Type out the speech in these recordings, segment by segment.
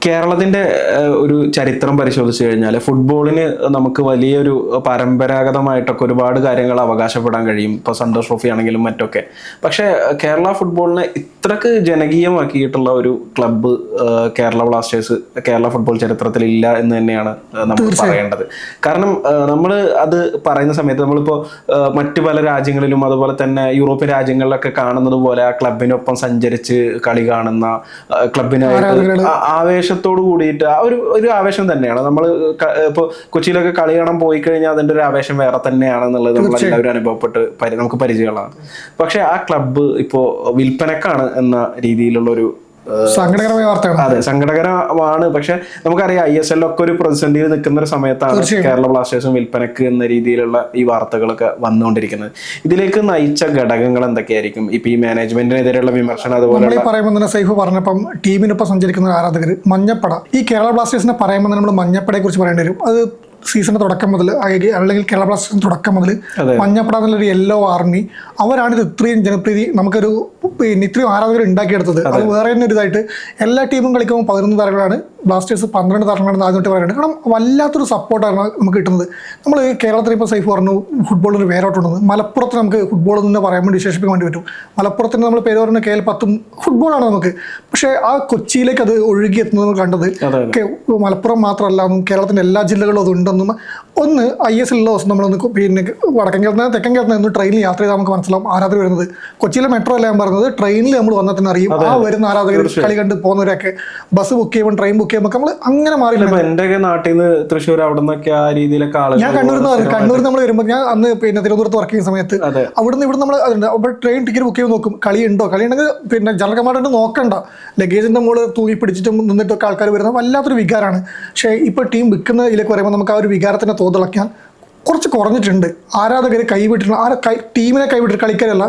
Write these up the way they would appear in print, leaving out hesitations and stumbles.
കേരളത്തിന്റെ ഒരു ചരിത്രം പരിശോധിച്ചു കഴിഞ്ഞാൽ ഫുട്ബോളിന് നമുക്ക് വലിയൊരു പരമ്പരാഗതമായിട്ടൊക്കെ ഒരുപാട് കാര്യങ്ങൾ അവകാശപ്പെടാൻ കഴിയും. ഇപ്പോൾ സന്തോഷ് ട്രോഫി ആണെങ്കിലും മറ്റൊക്കെ. പക്ഷേ കേരള ഫുട്ബോളിനെ ഇത്രക്ക് ജനകീയമാക്കിയിട്ടുള്ള ഒരു club Kerala Blasters Kerala football ചരിത്രത്തിൽ ഇല്ല എന്ന് തന്നെയാണ് നമ്മൾ പറയേണ്ടത്. കാരണം നമ്മൾ അത് പറയുന്ന സമയത്ത് നമ്മളിപ്പോൾ മറ്റു പല രാജ്യങ്ങളിലും അതുപോലെ തന്നെ യൂറോപ്യൻ രാജ്യങ്ങളിലൊക്കെ കാണുന്നത് പോലെ ആ ക്ലബിനൊപ്പം സഞ്ചരിച്ച് കളി കാണുന്ന ക്ലബിനായിട്ട് ആവേശത്തോട് കൂടിയിട്ട് ആ ഒരു ആവേശം തന്നെയാണ്. നമ്മൾ ഇപ്പോൾ കൊച്ചിയിലൊക്കെ കളി കാണാൻ പോയി കഴിഞ്ഞാൽ അതിന്റെ ഒരു ആവേശം വേറെ തന്നെയാണെന്നുള്ളത് നമ്മൾ എല്ലാവരും അനുഭവപ്പെട്ട് നമുക്ക് പരിചയമുള്ളതാണ്. പക്ഷെ ആ ക്ലബ്ബ് ഇപ്പോ വിൽപ്പനക്കാണ് എന്ന രീതിയിലുള്ള ഒരു സങ്കടകരമായ വാർത്തയാണ്. അതെ, സങ്കടകരമാണ്. പക്ഷെ നമുക്കറിയാം ISL ഒക്കെ ഒരു പ്രതിസന്ധിയിൽ നിൽക്കുന്ന ഒരു സമയത്താണ് കേരള ബ്ലാസ്റ്റേഴ്സും വിൽപ്പനക്ക് എന്ന രീതിയിലുള്ള ഈ വാർത്തകളൊക്കെ വന്നുകൊണ്ടിരിക്കുന്നത്. ഇതിലേക്ക് നയിച്ച ഘടകങ്ങൾ എന്തൊക്കെയായിരിക്കും? ഇപ്പൊ ഈ മാനേജ്മെന്റിനെതിരെയുള്ള വിമർശനം, അതുപോലെ പറയുമ്പോൾ തന്നെ സൈഫ് പറഞ്ഞപ്പം ടീമിനൊപ്പം സഞ്ചരിക്കുന്ന ആരാധകർ മഞ്ഞപ്പട, ഈ കേരള ബ്ലാസ്റ്റേഴ്സിനെ പറയുമ്പോൾ നമ്മൾ മഞ്ഞപ്പടയെ കുറിച്ച് പറയേണ്ടി വരും. അത് സീസണിന്റെ തുടക്കം മുതൽ അല്ലെങ്കിൽ കേരള ബ്ലാസ്റ്റേഴ്സിന്റെ തുടക്കം മുതൽ മഞ്ഞപ്പട എന്നുള്ളൊരു യെല്ലോ ആർമി, അവരാണിത് ഇത്രയും ജനപ്രീതി നമുക്കൊരു ഇത്രയും ആരാധകർ ഉണ്ടാക്കിയെടുത്തത്. അത് വേറെ തന്നെ ഒരു ഇതായിട്ട് എല്ലാ ടീമും കളിക്കുമ്പോൾ 11 താരങ്ങളാണ്, ബ്ലാസ്റ്റേഴ്സ് 12 താരങ്ങളാണ് ആദ്യമായിട്ട് പറയുന്നത്. കാരണം വല്ലാത്തൊരു സപ്പോർട്ടാണ് നമുക്ക് കിട്ടുന്നത്. നമ്മൾ കേരളത്തിൽ ഇപ്പോൾ സൈഫ് പറഞ്ഞു ഫുട്ബോളിന് വേരോട്ടുണ്ടെന്ന്. മലപ്പുറത്ത് നമുക്ക് ഫുട്ബോൾ എന്ന് പറയാൻ വേണ്ടി വിശേഷിപ്പിക്കാൻ വേണ്ടി പറ്റും. മലപ്പുറത്തിന് നമ്മൾ പേര് പറഞ്ഞ KL10 ഫുട്ബോളാണ് നമുക്ക്. പക്ഷേ ആ കൊച്ചിയിലേക്ക് അത് ഒഴുകി എത്തുന്നത് നമ്മൾ കണ്ടത് മലപ്പുറം മാത്രമല്ല, കേരളത്തിൻ്റെ എല്ലാ ജില്ലകളും അത് ഉണ്ടെന്നും. ഒന്ന് ISL ദിവസം നമ്മളൊന്ന് പിന്നെ വടക്കൻ കേരളത്തിന് തെക്കൻ കേരളത്തിൽ നിന്ന് ട്രെയിനിൽ യാത്ര ചെയ്താൽ നമുക്ക് മനസ്സിലാവും ആരാധകർ വരുന്നത്. കൊച്ചിയിലെ മെട്രോ അല്ല ഞാൻ പറഞ്ഞത്, ട്രെയിനിൽ നമ്മൾ വന്നാൽ തന്നെ അറിയും ആ വരുന്ന ആരാധകർ കളി കണ്ട് പോകുന്നവരൊക്കെ. ബസ് ബുക്ക് ചെയ്യുമ്പോൾ ട്രെയിൻ ബുക്ക് ചെയ്യുമ്പോൾ നമ്മൾ അങ്ങനെ മാറി. എന്റെ നാട്ടിൽ നിന്ന് തൃശ്ശൂർ അവിടെ നിന്നൊക്കെ ആ രീതിയിലൊക്കെ ഞാൻ കണ്ണൂർ നമ്മൾ വരുമ്പോൾ ഞാൻ അന്ന് പിന്നെ തിരുവനന്തപുരത്ത് വർക്ക് ചെയ്യുന്ന സമയത്ത് അവിടുന്ന് ഇവിടെ നമ്മൾ ട്രെയിൻ ടിക്കറ്റ് ബുക്ക് ചെയ്ത് നോക്കും, കളി ഉണ്ടെങ്കിൽ പിന്നെ ജനറൽ കമ്പാർട്ട്മെന്റ് നോക്കണ്ട, ലഗേജിന്റെ മുകളിൽ തൂങ്ങി പിടിച്ചിട്ട് നിന്നിട്ടൊക്കെ ആൾക്കാർ വരുന്നത് വല്ലാത്തൊരു വികാരമാണ്. പക്ഷേ ഇപ്പോൾ ടീം വിൽക്കുന്ന ഇതിലേക്ക് പറയുമ്പോൾ നമുക്ക് ആ ഒരു വികാരത്തിന്റെ തോതിളക്കാൻ കുറച്ച് കുറഞ്ഞിട്ടുണ്ട്. ആരാധകർ കൈവിട്ടിട്ടുണ്ട്, ടീമിനെ കൈവിട്ടിട്ട് കളിക്കാരല്ല,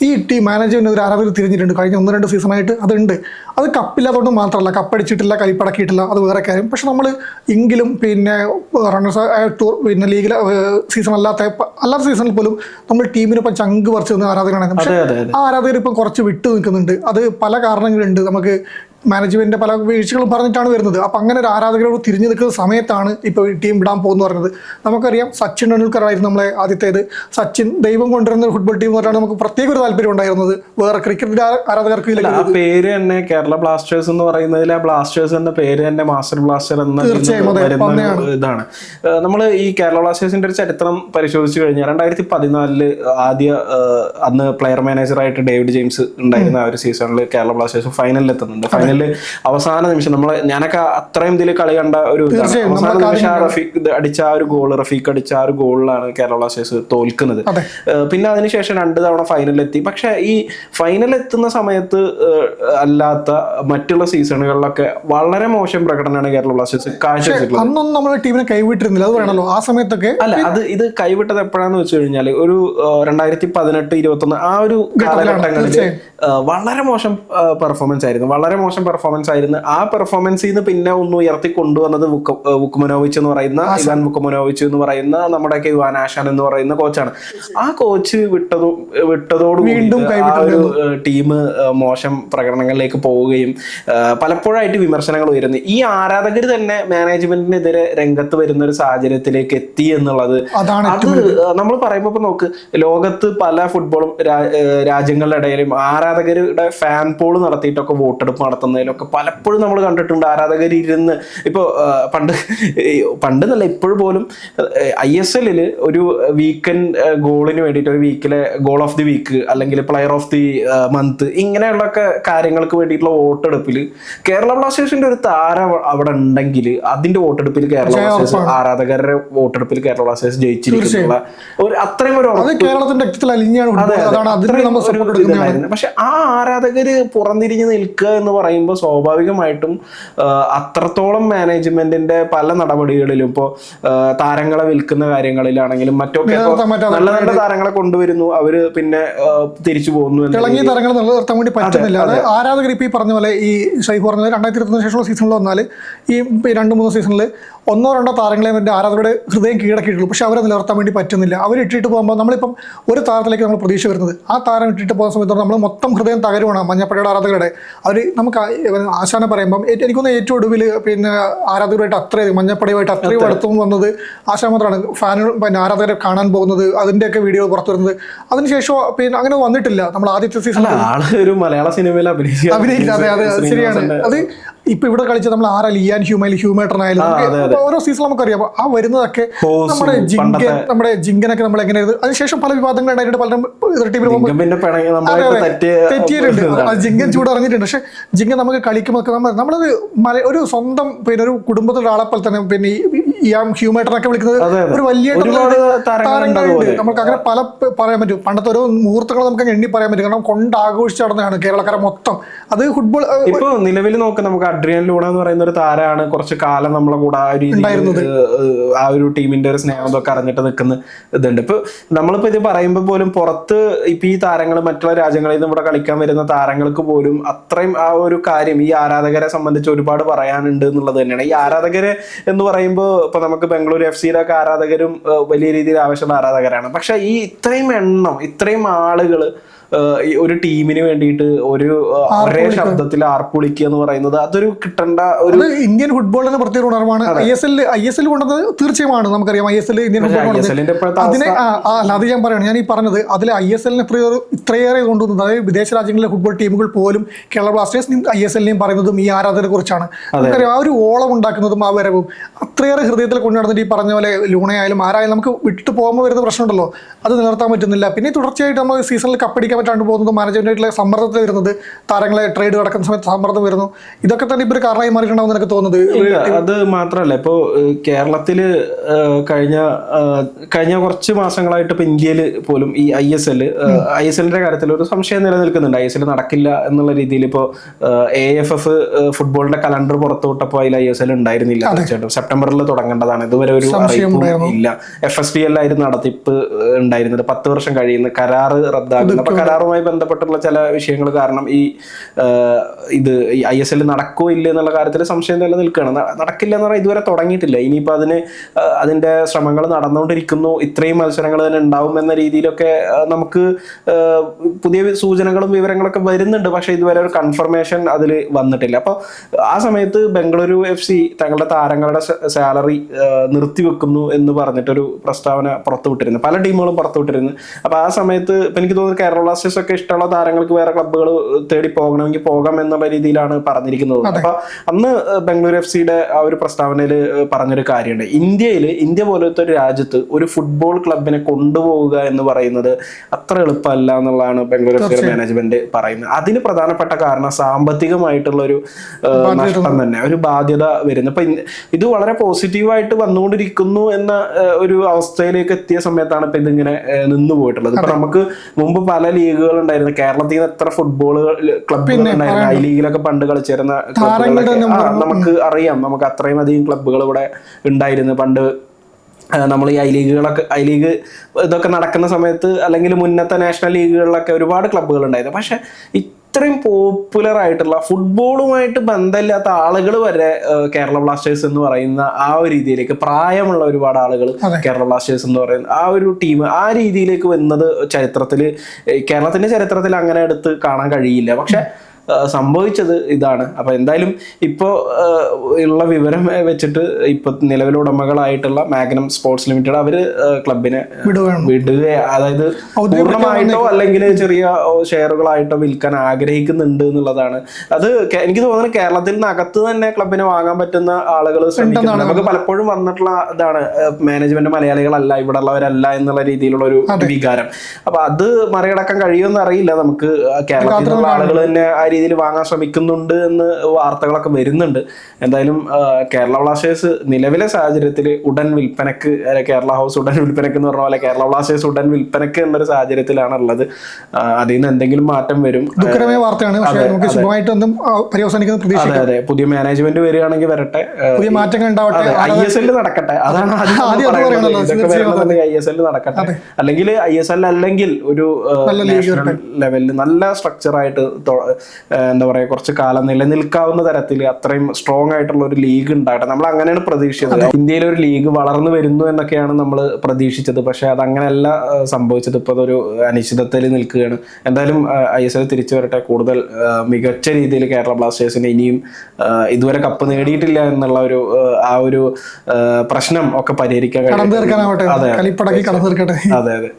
ഈ ടീം മാനേജ്മെന്റ് ഒരു ആരാധകർ തിരിഞ്ഞിട്ടുണ്ട് കഴിഞ്ഞ 1-2 സീസണായിട്ട്. അതുണ്ട്. അത് കപ്പില്ലാത്തതുകൊണ്ട് മാത്രമല്ല, കപ്പടിച്ചിട്ടില്ല, കളിപ്പടക്കിയിട്ടില്ല, അത് വേറെ കാര്യം. പക്ഷെ നമ്മൾ എങ്കിലും പിന്നെ റണ്ണേഴ്സ് ടൂർ പിന്നെ ലീഗിലെ സീസൺ അല്ലാത്ത സീസണിൽ പോലും നമ്മൾ ടീമിനിപ്പം ചങ്ക് പറിച്ചു നിന്ന ആരാധകരാണ്. പക്ഷേ ആ ആരാധകർ ഇപ്പം കുറച്ച് വിട്ടു നിൽക്കുന്നുണ്ട്. അത് പല കാരണങ്ങളുണ്ട്. നമുക്ക് മാനേജ്മെന്റിന്റെ പല വീഴ്ചകളും പറഞ്ഞിട്ടാണ് വരുന്നത്. അപ്പം അങ്ങനെ ഒരു ആരാധകരോട് തിരിഞ്ഞു നിൽക്കുന്ന സമയത്താണ് ഇപ്പോൾ ഈ ടീം വിടാൻ പോകുന്നു പറഞ്ഞത്. നമുക്കറിയാം സച്ചിൻ ടെണ്ടുൽക്കർ ആയിരുന്നു നമ്മളെ ആദ്യത്തേത്. സച്ചിൻ ദൈവം കൊണ്ടുവരുന്ന ഫുട്ബോൾ ടീം പറഞ്ഞാണ് നമുക്ക് പ്രത്യേക ഒരു താല്പര്യം ഉണ്ടായിരുന്നത്. വേറെ ക്രിക്കറ്റിന്റെ ആരാധകർക്ക് പേര് തന്നെ കേരള ബ്ലാസ്റ്റേഴ്സ് എന്ന് പറയുന്നതിൽ ആ ബ്ലാസ്റ്റേഴ്സ് എന്ന പേര് തന്നെ മാസ്റ്റർ ബ്ലാസ്റ്റർ എന്ന ഇതാണ്. നമ്മൾ ഈ കേരള ബ്ലാസ്റ്റേഴ്സിന്റെ ഒരു ചരിത്രം പരിശോധിച്ചു കഴിഞ്ഞാൽ 2014 അന്ന് പ്ലെയർ മാനേജറായിട്ട് ഡേവിഡ് ജെയിംസ് ഉണ്ടായിരുന്ന ആ ഒരു സീസണിൽ കേരള ബ്ലാസ്റ്റേഴ്സ് ഫൈനലിൽ എത്തുന്നുണ്ട്. ഫൈനലിൽ അവസാന നിമിഷം ഞാനൊക്കെ അത്രയും ഇതിൽ കളി കണ്ട ഒരു അവസാന നിമിഷം റഫീഖ് അടിച്ച ആ ഒരു ഗോൾ, റഫീഖ് അടിച്ച ആ ഒരു ഗോളിലാണ് കേരള ബ്ലാസ്റ്റേഴ്സ് തോൽക്കുന്നത്. പിന്നെ അതിനുശേഷം 2 തവണ ഫൈനലിലെത്തി. പക്ഷെ ഈ ഫൈനലിൽ എത്തുന്ന സമയത്ത് അല്ലാത്ത മറ്റുള്ള സീസണുകളിലൊക്കെ വളരെ മോശം പ്രകടനമാണ് കേരള ബ്ലാസ്റ്റേഴ്സ് കാഴ്ചവെച്ചിട്ടുള്ളത്. അന്നൊന്നും നമ്മുടെ ടീമിനെ കൈവിട്ടിരുന്നില്ല, അത് വേണമല്ലോ ആ സമയത്തൊക്കെ. അല്ല, ഇത് കൈവിട്ടത് എപ്പോഴാന്ന് വെച്ച് കഴിഞ്ഞാൽ ഒരു 2018-21 ആ ഒരു കാലഘട്ടങ്ങളിൽ വളരെ മോശം പെർഫോമൻസ് ആയിരുന്നു. ആ പെർഫോമൻസിൽ നിന്ന് പിന്നെ ഒന്ന് ഉയർത്തി കൊണ്ടുവന്നത് വുക്കുമനോവിച്ച് എന്ന് പറയുന്ന ഇവാൻ വുക്കുമനോവിച്ച് എന്ന് പറയുന്ന നമ്മുടെയൊക്കെ യുവാൻ ആശാൻ എന്ന് പറയുന്ന കോച്ചാണ്. ആ കോച്ച് വിട്ടതോടുകൂടി ടീം മോശം പ്രകടനങ്ങളിലേക്ക് പോവുകയും പലപ്പോഴായിട്ട് വിമർശനങ്ങൾ ഉയരുന്നു. ഈ ആരാധകർ തന്നെ മാനേജ്മെന്റിനെതിരെ രംഗത്ത് വരുന്ന ഒരു സാഹചര്യത്തിലേക്ക് എത്തി എന്നുള്ളത് അത് നമ്മൾ പറയുമ്പോൾ ഇപ്പൊ നോക്ക്, ലോകത്ത് പല ഫുട്ബോളും രാജ്യങ്ങളുടെ ഇടയിലും ആരാധകരുടെ ഫാൻ പോൾ നടത്തിയിട്ടൊക്കെ വോട്ടെടുപ്പ് നടത്തുന്നതിലൊക്കെ പലപ്പോഴും നമ്മൾ കണ്ടിട്ടുണ്ട്. ആരാധകർ ഇരുന്ന് ഇപ്പോൾ പണ്ടെന്നല്ല ഇപ്പോഴും പോലും ISL ഒരു വീക്കെൻഡ് ഗോളിന് വേണ്ടിയിട്ട് ഒരു വീക്കിലെ ഗോൾ ഓഫ് ദി വീക്ക് അല്ലെങ്കിൽ പ്ലെയർ ഓഫ് ദി മന്ത് ഇങ്ങനെയുള്ളൊക്കെ കാര്യങ്ങൾക്ക് വേണ്ടിയിട്ടുള്ള വോട്ടെടുപ്പിൽ കേരള ബ്ലാസ്റ്റേഴ്സിന്റെ ഒരു താരം അവിടെ ഉണ്ടെങ്കിൽ അതിന്റെ വോട്ടെടുപ്പിൽ കേരള ബ്ലാസ്റ്റേഴ്സ് ആരാധകരുടെ വോട്ടെടുപ്പിൽ കേരള ബ്ലാസ്റ്റേഴ്സ് ജയിച്ചിരിക്കുന്ന അത്രയും ഒരു പക്ഷെ ആ ആരാധകര് പുറംതിരിഞ്ഞ് നിൽക്കുക എന്ന് പറയുമ്പോൾ സ്വാഭാവികമായിട്ടും അത്രത്തോളം മാനേജ്മെന്റിന്റെ പല നടപടികളിലും ഇപ്പോൾ താരങ്ങളെ വിൽക്കുന്ന കാര്യങ്ങളിലാണെങ്കിലും മറ്റൊക്കെ നല്ല നല്ല താരങ്ങളെ കൊണ്ടുവരുന്നു, അവര് പിന്നെ തിരിച്ചു പോകുന്നു. തിളങ്ങിയ താരങ്ങൾ നിലനിർത്താൻ വേണ്ടി പറ്റുന്നില്ല. അത് ആരാധകർ ഇപ്പൊ ഈ പറഞ്ഞ പോലെ ഈ ഷൈഫ് പറഞ്ഞ 2021 ശേഷമുള്ള സീസണിൽ വന്നാൽ ഈ 2-3 സീസണിൽ 1-2 താരങ്ങളെ എൻ്റെ ആരാധകരുടെ ഹൃദയം കീഴടക്കിയിട്ടുള്ളൂ. പക്ഷെ അവരെ നിലനിർത്താൻ വേണ്ടി പറ്റുന്നില്ല. അവർ ഇട്ടിട്ട് പോകുമ്പോൾ നമ്മളിപ്പം ഒരു താരത്തിലേക്ക് നമ്മൾ പ്രതീക്ഷ വരുന്നത്, ആ താരം ഇട്ടിട്ട് പോകുന്ന സമയത്ത് നമ്മൾ മൊത്തം ഹൃദയം തകരുവാണ് മഞ്ഞപ്പടയുടെ ആരാധകരുടെ. അവർ നമുക്ക് ആശാനെ പറയുമ്പം എനിക്കൊന്ന് ഏറ്റവും ഒടുവിൽ പിന്നെ ആരാധകരുമായിട്ട് അത്രയും മഞ്ഞപ്പടയുമായിട്ട് അത്രയും അടുത്തും വന്നത് ആശാൻ മാത്രമാണ്. പിന്നെ ആരാധകരെ കാണാൻ പോകുന്നത്, അതിന്റെയൊക്കെ വീഡിയോ പുറത്തു വരുന്നത്. അതിനുശേഷം പിന്നെ അങ്ങനെ വന്നിട്ടില്ല. നമ്മൾ ആദ്യത്തെ സീസൺ ഒരു മലയാള സിനിമയിൽ അഭിനയിക്കുന്നത്. അതെ അതെ ശരിയാണ്. അത് ഇപ്പൊ ഇവിടെ കളിച്ച നമ്മൾ ലിയാൻ ഹ്യൂമേട്ടനായാലും ഓരോ സീസൺ നമുക്കറിയാം. ആ വരുന്നതൊക്കെ നമ്മുടെ ജിങ്കനൊക്കെ നമ്മൾ എങ്ങനെയായിരുന്നു. അതിനുശേഷം പല വിവാദങ്ങൾ ഉണ്ടായിട്ട് പലരും ടീമിൽ തെറ്റിയിട്ടുണ്ട്. ജിങ്കൻ ചൂടറിഞ്ഞിട്ടുണ്ട്. പക്ഷെ ജിങ്കൻ നമുക്ക് കളിക്കുമ്പോൾ നമ്മളത് ഒരു സ്വന്തം പിന്നെ ഒരു കുടുംബത്തിലുള്ള ആളെ പോലെ തന്നെ പിന്നെ ഈ ഹ്യൂമേട്ടനൊക്കെ വിളിക്കുന്നത് ഒരു വലിയ താരങ്ങളുണ്ട്. നമുക്ക് അങ്ങനെ പല പറയാൻ പറ്റും. പണ്ടത്തെ ഓരോ മുഹൂർത്തങ്ങൾ നമുക്ക് എണ്ണി പറയാൻ പറ്റും. കാരണം കൊണ്ടാഘോഷിച്ച് നടന്നതാണ് കേരളക്കാരെ മൊത്തം. അത് ഫുട്ബോൾ ഇപ്പൊ നിലവിൽ നോക്കാം. നമുക്ക് അഡ്രിയൻ ലൂണ എന്ന് പറയുന്ന ഒരു താരമാണ് കുറച്ച് കാലം നമ്മളെ കൂടെ ആ ഒരു ടീമിന്റെ ഒരു സ്നേഹം ഒക്കെ അറിഞ്ഞിട്ട് നിൽക്കുന്ന ഇതുണ്ട്. ഇപ്പൊ നമ്മളിപ്പോ ഇത് പറയുമ്പോൾ പോലും പുറത്ത് ഇപ്പൊ ഈ താരങ്ങൾ മറ്റുള്ള രാജ്യങ്ങളിൽ നിന്ന് ഇവിടെ കളിക്കാൻ വരുന്ന താരങ്ങൾക്ക് പോലും അത്രയും ആ ഒരു കാര്യം ഈ ആരാധകരെ സംബന്ധിച്ച് ഒരുപാട് പറയാനുണ്ട് എന്നുള്ളത് തന്നെയാണ്. ഈ ആരാധകരെ എന്ന് പറയുമ്പോൾ ഇപ്പൊ നമുക്ക് ബംഗളൂരു FC-യുടെ ഒക്കെ ആരാധകരും വലിയ രീതിയിൽ ആവശ്യമുള്ള ആരാധകരാണ്. പക്ഷെ ഈ ഇത്രയും എണ്ണം, ഇത്രയും ആളുകള് ഒരു ടീമിന് വേണ്ടിയിട്ട് ഒരേ ശബ്ദത്തിൽ ആർപ്പുളിക്കുക എന്ന് പറയുന്നത് അതൊരു കിട്ടേണ്ട ഒരു ഇന്ത്യൻ ഫുട്ബോളിന്റെ പ്രത്യേക ഉണർവാണ്. ISL കൊണ്ടത് തീർച്ചയായും നമുക്കറിയാം. ISL ഇന്ത്യൻ ഫുട്ബോൾ അതിനെ അത് ഞാൻ പറയണം. ഞാൻ ഈ പറഞ്ഞത് അതിൽ ISL-നെ ഇത്രയേറെ കൊണ്ടുവന്നത്, അതായത് വിദേശ രാജ്യങ്ങളിലെ ഫുട്ബോൾ ടീമുകൾ പോലും കേരള ബ്ലാസ്റ്റേഴ്സ് ISL-നെയും പറയുന്നതും ഈ ആരാധകരെ കുറിച്ചാണ്. നമുക്കറിയാം ആ ഒരു ഓളം ഉണ്ടാക്കുന്നതും ആ വരവും അത്രയേറെ ഹൃദയത്തിൽ കൊണ്ടു നടന്നിട്ട് ഈ പറഞ്ഞ പോലെ ലൂണയായാലും ആരായാലും നമുക്ക് വിട്ടു പോകുമ്പോൾ വരുന്ന പ്രശ്നമുണ്ടല്ലോ, അത് നിലനിർത്താൻ പറ്റുന്നില്ല. പിന്നെ തുടർച്ചയായിട്ട് നമ്മൾ സീസണിൽ കപ്പടിക്കാൻ പറ്റാണ്ട് പോകുന്നത്, മാനേജ്മെന്റായിട്ടുള്ള സമ്മർദ്ദത്തിൽ വരുന്നത്, താരങ്ങളെ ട്രേഡ് നടക്കുന്ന സമയത്ത് സമ്മർദ്ദം വരുന്നു. ഇതൊക്കെ തന്നെ ഇപ്പൊ കാരണമായി മാറിയിട്ടുണ്ടാവും എനിക്ക് തോന്നുന്നത്. അത് മാത്രമല്ല, ഇപ്പോ കേരളത്തില് കഴിഞ്ഞ കുറച്ച് മാസങ്ങളായിട്ട് ഇപ്പൊ ഇന്ത്യയിൽ പോലും ഈ ISL-ന്റെ കാര്യത്തിൽ ഒരു സംശയം നിലനിൽക്കുന്നുണ്ട്. ISL നടക്കില്ല എന്നുള്ള രീതിയിൽ ഇപ്പോ AFF ഫുട്ബോളിന്റെ കലണ്ടർ പുറത്തുവിട്ടപ്പോൾ അതിൽ ISL ഉണ്ടായിരുന്നില്ല. തീർച്ചയായിട്ടും സെപ്റ്റംബറിൽ തുടങ്ങേണ്ടതാണ്. ഇതുവരെ ഒരു അറിയിപ്പും ഇല്ല. FSDL ആയിരുന്നു നടത്തിപ്പ് ഉണ്ടായിരുന്നത്. 10 വർഷം കഴിയുന്ന കരാറ് റദ്ദാക്കുന്നു. അപ്പൊ കരാറുമായി ബന്ധപ്പെട്ടുള്ള ചില വിഷയങ്ങൾ കാരണം ഈ ISL നടക്കോ ഇല്ല എന്നുള്ള കാര്യത്തിൽ സംശയം നിലനിൽക്കുകയാണ്. നടക്കില്ല എന്ന് പറഞ്ഞാൽ ഇതുവരെ തുടങ്ങിയിട്ടില്ല. ഇനിയിപ്പോ അതിന്റെ ശ്രമങ്ങൾ നടന്നുകൊണ്ടിരിക്കുന്നു. ഇത്രയും മത്സരങ്ങൾ തന്നെ ഉണ്ടാവും എന്ന രീതിയിലൊക്കെ നമുക്ക് പുതിയ സൂചനകളും വിവരങ്ങളൊക്കെ വരുന്നുണ്ട്. പക്ഷെ ഇതുവരെ ഒരു കൺഫർമേഷൻ അതിൽ വന്നിട്ടില്ല. അപ്പൊ ആ സമയത്ത് ബംഗളൂരു FC തങ്ങളുടെ താരങ്ങളുടെ സാലറി നിർത്തിവെക്കുന്നു എന്ന് പറഞ്ഞിട്ടൊരു പ്രസ്താവന പുറത്തുവിട്ടിരുന്നു. പല ടീമുകളും പുറത്തുവിട്ടിരുന്നു. അപ്പൊ ആ സമയത്ത് ഇപ്പൊ എനിക്ക് തോന്നുന്നു കേരള ബ്ലാസ്റ്റേഴ്സ് ഒക്കെ ഇഷ്ടമുള്ള താരങ്ങൾക്ക് വേറെ ക്ലബ്ബുകൾ തേടി പോകണമെങ്കിൽ പോകാം എന്നുള്ള രീതിയിലാണ് പറഞ്ഞിരിക്കുന്നത്. അപ്പൊ അന്ന് ബംഗളൂരു FC-യുടെ ആ ഒരു പ്രസ്താവനയിൽ പറഞ്ഞൊരു കാര്യമുണ്ട്. ഇന്ത്യ പോലത്തെ ഒരു രാജ്യത്ത് ഒരു ഫുട്ബോൾ ക്ലബിനെ കൊണ്ടുപോവുക എന്ന് പറയുന്നത് അത്ര എളുപ്പമല്ല എന്നുള്ളതാണ് ബംഗളൂരു FC മാനേജ്മെന്റ് പറയുന്നത്. അതിന് പ്രധാനപ്പെട്ട കാരണം സാമ്പത്തികമായിട്ടുള്ള ഒരു നഷ്ടം തന്നെ, ഒരു ബാധ്യത വരുന്നു. ഇപ്പൊ ഇത് വളരെ പോസിറ്റീവായിട്ട് വന്നുകൊണ്ടിരിക്കുന്നു എന്ന ഒരു അവസ്ഥയിലേക്ക് എത്തിയ സമയത്താണ് ഇപ്പൊ ഇതിങ്ങനെ നിന്നു പോയിട്ടുള്ളത്. ഇപ്പൊ നമുക്ക് മുമ്പ് പല ലീഗുകൾ ഉണ്ടായിരുന്നു. കേരളത്തിൽ നിന്ന് എത്ര ഫുട്ബോൾ ക്ലബ്ബുകൾ ഉണ്ടായിരുന്നു. ഐ ലീഗിലൊക്കെ പണ്ട് കളിച്ചിരുന്ന നമുക്ക് അറിയാം. നമുക്ക് അത്രയും അധികം ക്ലബ്ബുകൾ ഇവിടെ ഉണ്ടായിരുന്നു പണ്ട്. നമ്മൾ ഈ ഐ ലീഗ് ഇതൊക്കെ നടക്കുന്ന സമയത്ത് അല്ലെങ്കിൽ മുന്നത്തെ നാഷണൽ ലീഗുകളിലൊക്കെ ഒരുപാട് ക്ലബ്ബുകൾ ഉണ്ടായിരുന്നു. പക്ഷെ ഇത്രയും പോപ്പുലർ ആയിട്ടുള്ള ഫുട്ബോളുമായിട്ട് ബന്ധമില്ലാത്ത ആളുകൾ വരെ കേരള ബ്ലാസ്റ്റേഴ്സ് എന്ന് പറയുന്ന ആ ഒരു രീതിയിലേക്ക്, പ്രായമുള്ള ഒരുപാട് ആളുകൾ കേരള ബ്ലാസ്റ്റേഴ്സ് എന്ന് പറയുന്ന ആ ഒരു ടീം ആ രീതിയിലേക്ക് വരുന്നത് കേരളത്തിന്റെ ചരിത്രത്തിൽ അങ്ങനെ എടുത്ത് കാണാൻ കഴിയില്ല. പക്ഷെ സംഭവിച്ചത് ഇതാണ്. അപ്പൊ എന്തായാലും ഇപ്പോ ഉള്ള വിവരം വെച്ചിട്ട് ഇപ്പൊ നിലവിലെ ഉടമകളായിട്ടുള്ള മാഗ്നം സ്പോർട്സ് ലിമിറ്റഡ് അവര് ക്ലബിനെ വിടുക, അതായത് പൂർണ്ണമായിട്ടോ അല്ലെങ്കിൽ ചെറിയ ഷെയറുകളായിട്ടോ വിൽക്കാൻ ആഗ്രഹിക്കുന്നുണ്ട് എന്നുള്ളതാണ്. അത് എനിക്ക് തോന്നുന്നു കേരളത്തിൽ അകത്ത് തന്നെ ക്ലബിനെ വാങ്ങാൻ പറ്റുന്ന ആളുകൾ ശ്രമിക്കുന്നുണ്ട്. നമുക്ക് പലപ്പോഴും വന്നിട്ടുള്ള ഇതാണ് മാനേജ്മെന്റ് മലയാളികളല്ല, ഇവിടെ ഉള്ളവരല്ല എന്നുള്ള രീതിയിലുള്ള ഒരു വികാരം. അപ്പൊ അത് മറികടക്കാൻ കഴിയുമെന്ന് അറിയില്ല. നമുക്ക് കേരളത്തിലുള്ള ആളുകൾ തന്നെ ആ രീതിയിൽ വാങ്ങാൻ ശ്രമിക്കുന്നുണ്ട് എന്ന് വാർത്തകളൊക്കെ വരുന്നുണ്ട്. എന്തായാലും കേരള ബ്ലാസ്റ്റേഴ്സ് നിലവിലെ സാഹചര്യത്തിൽ ഉടൻ വിൽപ്പനക്ക്, കേരള ഹൗസ് ഉടൻ വിൽപ്പനക്ക് എന്ന് പറഞ്ഞ പോലെ കേരള ബ്ലാസ്റ്റേഴ്സ് ഉടൻ വിൽപ്പനക്ക് എന്നൊരു സാഹചര്യത്തിലാണ് ഉള്ളത്. അതിൽ നിന്ന് എന്തെങ്കിലും മാറ്റം വരും. ദുഃഖകരമായ വാർത്തയാണ്. അതെ, പുതിയ മാനേജ്മെന്റ് വരികയാണെങ്കിൽ വരട്ടെ, പുതിയ മാറ്റങ്ങൾ ഉണ്ടാവട്ടെ, ISL നടക്കട്ടെ. അതാണ് ISL നടക്കട്ടെ. അല്ലെങ്കിൽ ISL അല്ലെങ്കിൽ ഒരു നാഷണൽ ലെവലിൽ നല്ല സ്ട്രക്ചറായിട്ട് എന്താ പറയുക കുറച്ച് കാലം നിലനിൽക്കാവുന്ന തരത്തിൽ അത്രയും സ്ട്രോങ് ആയിട്ടുള്ള ഒരു ലീഗ് ഉണ്ടാകട്ടെ. നമ്മൾ അങ്ങനെയാണ് പ്രതീക്ഷിച്ചത്. ഇന്ത്യയിലെ ഒരു ലീഗ് വളർന്നു വരുന്നു എന്നൊക്കെയാണ് നമ്മൾ പ്രതീക്ഷിച്ചത്. പക്ഷെ അത് അങ്ങനെയല്ല സംഭവിച്ചത്. ഇപ്പോൾ അതൊരു അനിശ്ചിതത്വത്തിൽ നിൽക്കുകയാണ്. എന്തായാലും ISL തിരിച്ചു വരട്ടെ. കൂടുതൽ മികച്ച രീതിയിൽ കേരള ബ്ലാസ്റ്റേഴ്സിന് ഇനിയും ഇതുവരെ കപ്പ് നേടിയിട്ടില്ല എന്നുള്ള ഒരു ആ ഒരു പ്രശ്നം ഒക്കെ പരിഹരിക്കാൻ കഴിയും. അതെ അതെ.